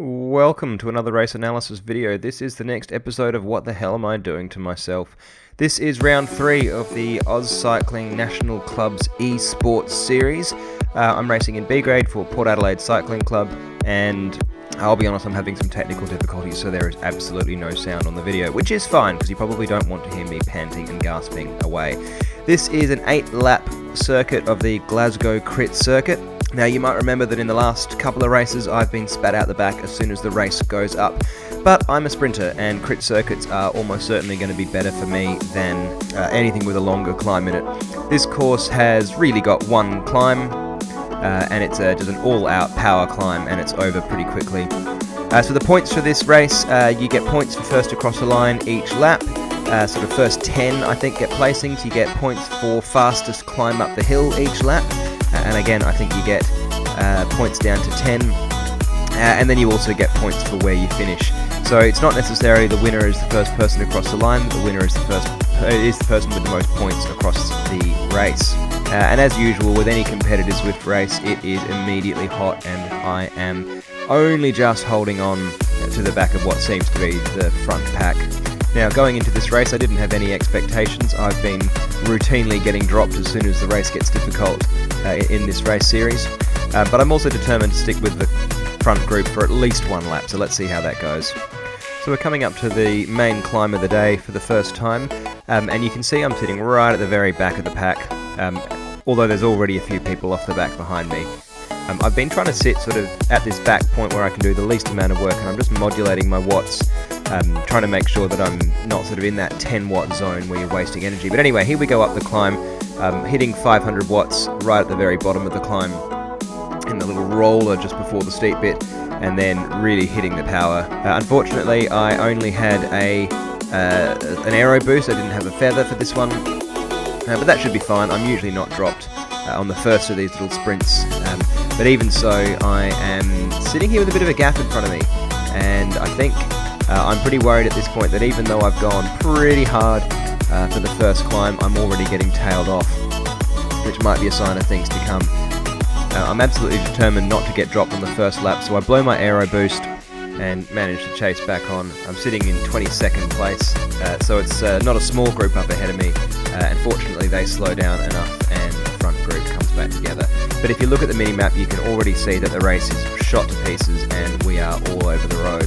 Welcome to another race analysis video. This is the next episode of What the Hell Am I Doing to Myself? This is round 3 of the AusCycling National Club's ESports series. I'm racing in B grade for Port Adelaide Cycling Club, and I'll be honest, I'm having some technical difficulties, so there is absolutely no sound on the video, which is fine because you probably don't want to hear me panting and gasping away. This is an 8-lap circuit of the Glasgow Crit Circuit. Now, you might remember that in the last couple of races I've been spat out the back as soon as the race goes up, but I'm a sprinter and crit circuits are almost certainly going to be better for me than anything with a longer climb in it. This course has really got one climb, and it's just an all-out power climb, and it's over pretty quickly. So the points for this race, you get points for first across the line each lap. So the first 10, I think, get placings. You get points for fastest climb up the hill each lap. And again, I think you get points down to 10. And then you also get points for where you finish. So it's not necessarily the winner is the first person across the line. The winner is the person with the most points across the race. And as usual, with any competitive Zwift race, it is immediately hot, and I am only just holding on to the back of what seems to be the front pack. Now, going into this race, I didn't have any expectations. I've been routinely getting dropped as soon as the race gets difficult in this race series. But I'm also determined to stick with the front group for at least one lap, so let's see how that goes. So we're coming up to the main climb of the day for the first time, and you can see I'm sitting right at the very back of the pack, although there's already a few people off the back behind me. I've been trying to sit sort of at this back point where I can do the least amount of work, and I'm just modulating my watts, trying to make sure that I'm not sort of in that 10 watt zone where you're wasting energy. But anyway, here we go up the climb, hitting 500 watts right at the very bottom of the climb in the little roller just before the steep bit, and then really hitting the power. Unfortunately, I only had an aero boost. I didn't have a feather for this one, but that should be fine. I'm usually not dropped on the first of these little sprints, but even so, I am sitting here with a bit of a gap in front of me, and I think I'm pretty worried at this point that even though I've gone pretty hard for the first climb, I'm already getting tailed off, which might be a sign of things to come. I'm absolutely determined not to get dropped on the first lap, so I blow my aero boost and manage to chase back on. I'm sitting in 22nd place, so it's not a small group up ahead of me, and fortunately they slow down enough and the front group comes back together. But if you look at the mini-map, you can already see that the race is shot to pieces and we are all over the road.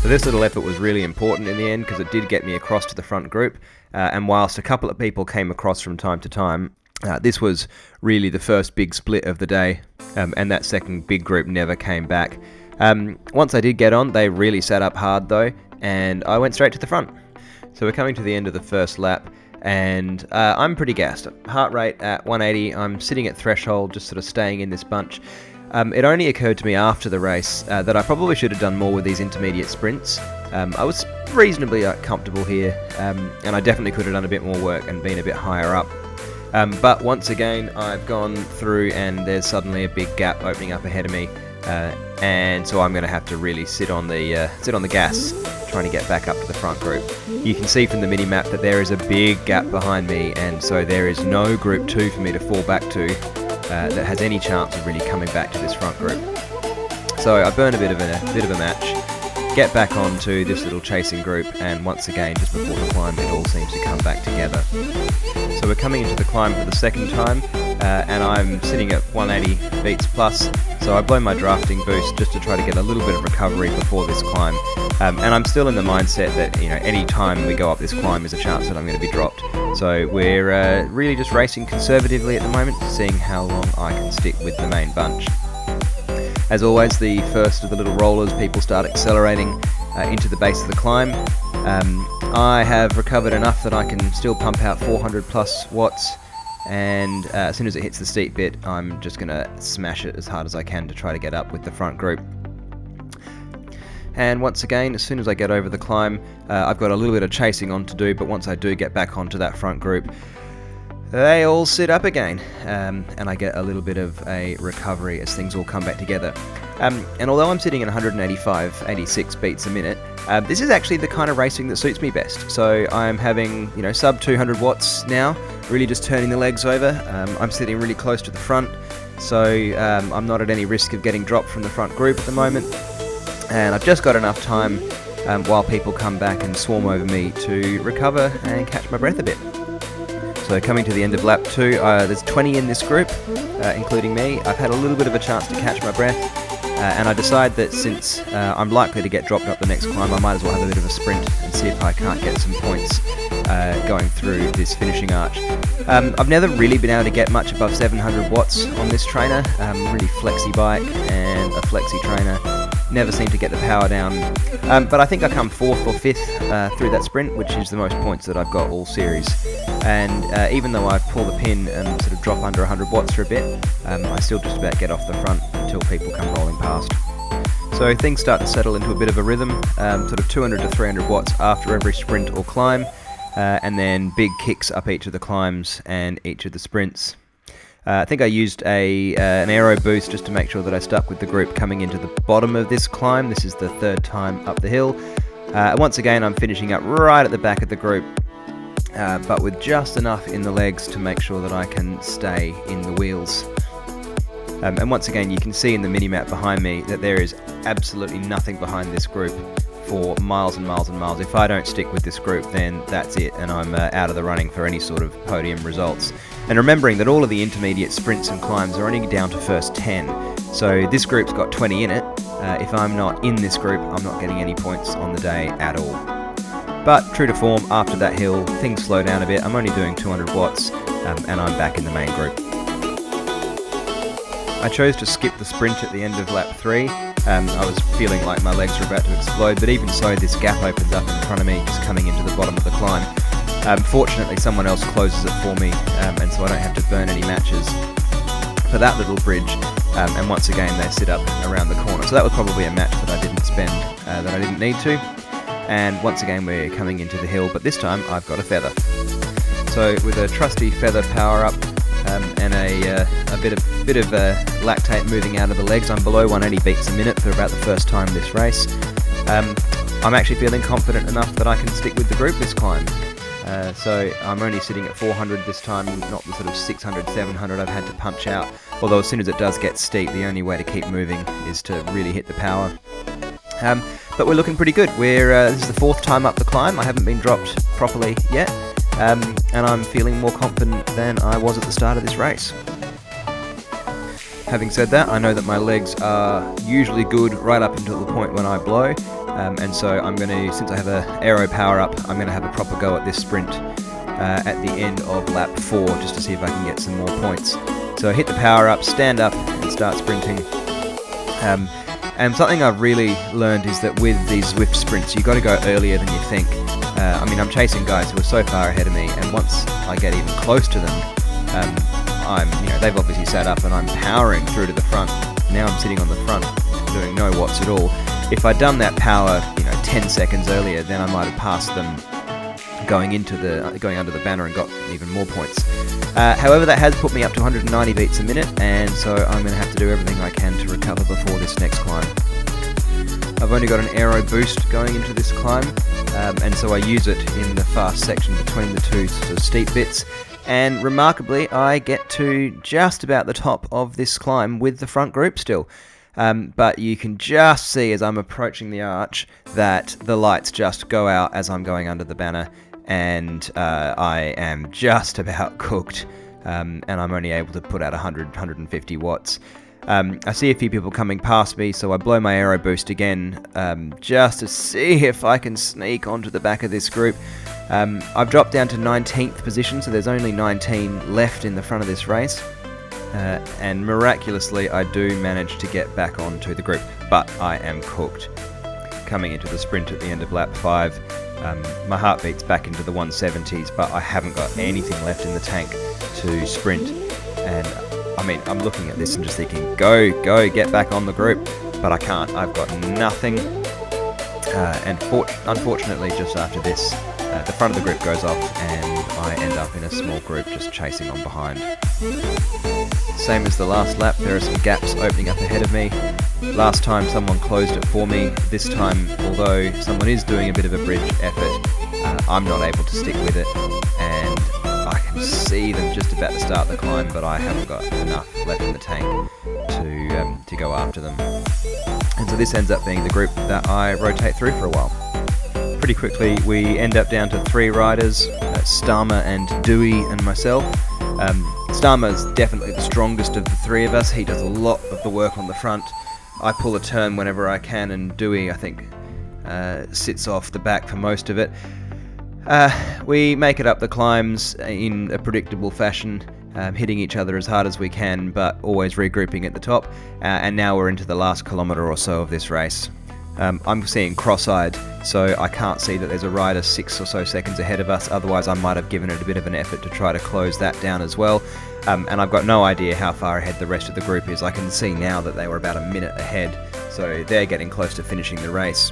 So this little effort was really important in the end because it did get me across to the front group, and whilst a couple of people came across from time to time, this was really the first big split of the day, and that second big group never came back. Once I did get on, they really sat up hard though, and I went straight to the front. So we're coming to the end of the first lap, and I'm pretty gassed. Heart rate at 180, I'm sitting at threshold, just sort of staying in this bunch. It only occurred to me after the race that I probably should have done more with these intermediate sprints. I was reasonably comfortable here, and I definitely could have done a bit more work and been a bit higher up. But once again, I've gone through and there's suddenly a big gap opening up ahead of me, and so I'm going to have to really sit on the gas, trying to get back up to the front group. You can see from the mini-map that there is a big gap behind me, and so there is no Group 2 for me to fall back to that has any chance of really coming back to this front group. So I burn a bit of a match, get back onto this little chasing group, and once again, just before the climb, it all seems to come back together. So we're coming into the climb for the second time, and I'm sitting at 180 beats plus, so I blow my drafting boost just to try to get a little bit of recovery before this climb. And I'm still in the mindset that, you know, any time we go up this climb is a chance that I'm going to be dropped. So we're really just racing conservatively at the moment, seeing how long I can stick with the main bunch. As always, the first of the little rollers, people start accelerating into the base of the climb. I have recovered enough that I can still pump out 400 plus watts, and as soon as it hits the steep bit, I'm just going to smash it as hard as I can to try to get up with the front group. And once again, as soon as I get over the climb, I've got a little bit of chasing on to do, but once I do get back onto that front group, they all sit up again, and I get a little bit of a recovery as things all come back together. And although I'm sitting at 185, 86 beats a minute, this is actually the kind of racing that suits me best. So I'm having, sub 200 watts now, really just turning the legs over. I'm sitting really close to the front, so I'm not at any risk of getting dropped from the front group at the moment. and I've just got enough time while people come back and swarm over me to recover and catch my breath a bit. So coming to the end of lap 2, there's 20 in this group, including me. I've had a little bit of a chance to catch my breath, and I decide that since I'm likely to get dropped up the next climb, I might as well have a bit of a sprint and see if I can't get some points going through this finishing arch. I've never really been able to get much above 700 watts on this trainer. Really flexy bike and a flexy trainer. Never seem to get the power down, but I think I come 4th or 5th through that sprint, which is the most points that I've got all series. And even though I pull the pin and sort of drop under 100 watts for a bit, I still just about get off the front until people come rolling past. So things start to settle into a bit of a rhythm, sort of 200 to 300 watts after every sprint or climb, and then big kicks up each of the climbs and each of the sprints. I think I used an aero boost just to make sure that I stuck with the group coming into the bottom of this climb. This is the 3rd time up the hill. Once again, I'm finishing up right at the back of the group, but with just enough in the legs to make sure that I can stay in the wheels. And once again, you can see in the minimap behind me that there is absolutely nothing behind this group for miles and miles and miles. If I don't stick with this group, then that's it, and I'm out of the running for any sort of podium results. And remembering that all of the intermediate sprints and climbs are only down to first 10, so this group's got 20 in it. If I'm not in this group, I'm not getting any points on the day at all. But true to form, after that hill, things slow down a bit. I'm only doing 200 watts, and I'm back in the main group. I chose to skip the sprint at the end of lap 3. I was feeling like my legs were about to explode, but even so, this gap opens up in front of me, just coming into the bottom of the climb. Fortunately, someone else closes it for me, and so I don't have to burn any matches for that little bridge. And once again, they sit up around the corner. So that was probably a match that I didn't spend, that I didn't need to. And once again, we're coming into the hill, but this time I've got a feather. So with a trusty feather power up, and a bit of lactate moving out of the legs, I'm below 180 beats a minute for about the first time this race. I'm actually feeling confident enough that I can stick with the group this climb. So I'm only sitting at 400 this time, not the sort of 600, 700 I've had to punch out. Although as soon as it does get steep, the only way to keep moving is to really hit the power. But we're looking pretty good. This is the 4th time up the climb. I haven't been dropped properly yet. And I'm feeling more confident than I was at the start of this race. Having said that, I know that my legs are usually good right up until the point when I blow, and so I'm going to, since I have an aero power up, I'm going to have a proper go at this sprint at the end of lap 4 just to see if I can get some more points. So I hit the power up, stand up and start sprinting. And something I've really learned is that with these Zwift sprints, you've got to go earlier than you think. I'm chasing guys who are so far ahead of me, and once I get even close to them, they've obviously sat up and I'm powering through to the front. Now I'm sitting on the front doing no watts at all. If I'd done that power 10 seconds earlier, then I might have passed them going under the banner and got even more points. However, that has put me up to 190 beats a minute, and so I'm going to have to do everything I can to recover before this next climb. I've only got an aero boost going into this climb, and so I use it in the fast section between the two sort of steep bits, and remarkably I get to just about the top of this climb with the front group still. But you can just see as I'm approaching the arch that the lights just go out as I'm going under the banner, and I am just about cooked, and I'm only able to put out 150 watts. I see a few people coming past me, so I blow my aero boost again, just to see if I can sneak onto the back of this group. I've dropped down to 19th position, so there's only 19 left in the front of this race. And miraculously, I do manage to get back onto the group, but I am cooked. Coming into the sprint at the end of lap 5, my heartbeat's back into the 170s, but I haven't got anything left in the tank to sprint. And I'm looking at this and just thinking, go, get back on the group, but I can't. I've got nothing. And unfortunately, just after this, the front of the group goes off and I end up in a small group just chasing on behind. Same as the last lap, there are some gaps opening up ahead of me. Last time someone closed it for me. This time, although someone is doing a bit of a bridge effort, I'm not able to stick with it, and I can see them just about to start the climb, but I haven't got enough left in the tank to go after them. And so this ends up being the group that I rotate through for a while. Pretty quickly we end up down to 3 riders, Starmer and Dewey and myself. Starmer's definitely the strongest of the 3 of us. He does a lot of the work on the front. I pull a turn whenever I can, and Dewey, I think, sits off the back for most of it. We make it up the climbs in a predictable fashion, hitting each other as hard as we can, but always regrouping at the top. And now we're into the last kilometre or so of this race. I'm seeing cross-eyed, so I can't see that there's a rider 6 or so seconds ahead of us. Otherwise I might have given it a bit of an effort to try to close that down as well. And I've got no idea how far ahead the rest of the group is. I can see now that they were about a minute ahead, so they're getting close to finishing the race,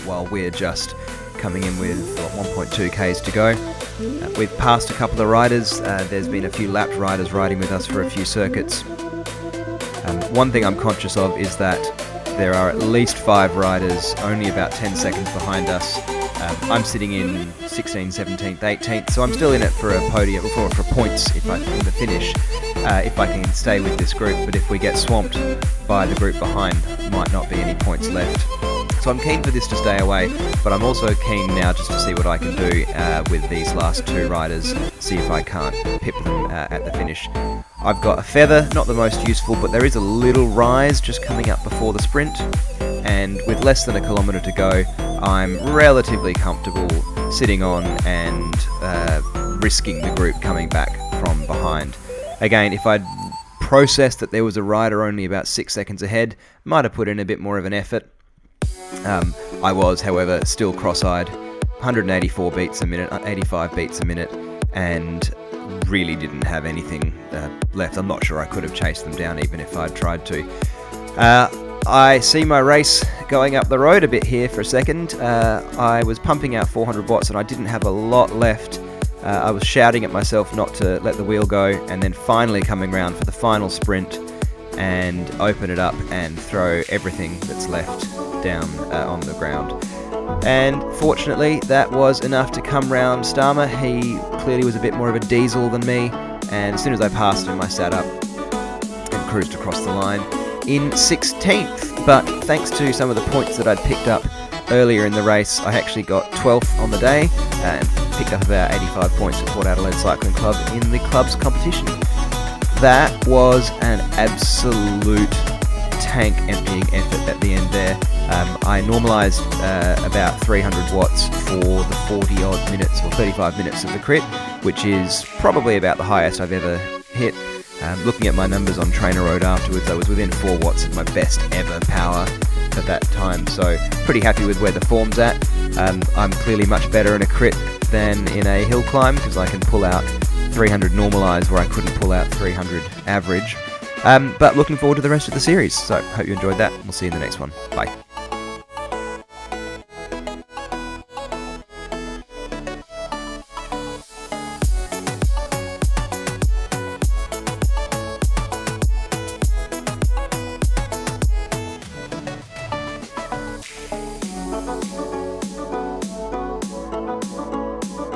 while we're just coming in with 1.2 k's to go. We've passed a couple of riders. There's been a few lapped riders riding with us for a few circuits. One thing I'm conscious of is that there are at least 5 riders only about 10 seconds behind us. I'm sitting in 16th, 17th, 18th, so I'm still in it for a podium, for points if I in the finish, if I can stay with this group. But if we get swamped by the group behind, might not be any points left. So I'm keen for this to stay away, but I'm also keen now just to see what I can do with these last 2 riders, see if I can't pip them at the finish. I've got a feather, not the most useful, but there is a little rise just coming up before the sprint, and with less than a kilometre to go, I'm relatively comfortable sitting on and risking the group coming back from behind. Again, if I'd processed that there was a rider only about 6 seconds ahead, might have put in a bit more of an effort. I was, however, still cross-eyed, 184 beats a minute, 85 beats a minute, and really didn't have anything left. I'm not sure I could have chased them down even if I'd tried to. I see my race going up the road a bit here for a second. I was pumping out 400 watts and I didn't have a lot left. I was shouting at myself not to let the wheel go, and then finally coming round for the final sprint and open it up and throw everything that's left down on the ground. And fortunately that was enough to come round Starmer. He clearly was a bit more of a diesel than me, and as soon as I passed him I sat up and cruised across the line in 16th. But thanks to some of the points that I'd picked up earlier in the race, I actually got 12th on the day and picked up about 85 points at Port Adelaide Cycling Club in the club's competition. That was an absolute tank emptying effort at the end there. I normalised about 300 watts for the 40 odd minutes or 35 minutes of the crit, which is probably about the highest I've ever hit. Looking at my numbers on Trainer Road afterwards, I was within 4 watts of my best ever power at that time, so pretty happy with where the form's at. I'm clearly much better in a crit than in a hill climb because I can pull out 300 normalised where I couldn't pull out 300 average. But looking forward to the rest of the series, so hope you enjoyed that. We'll see you in the next one. Bye.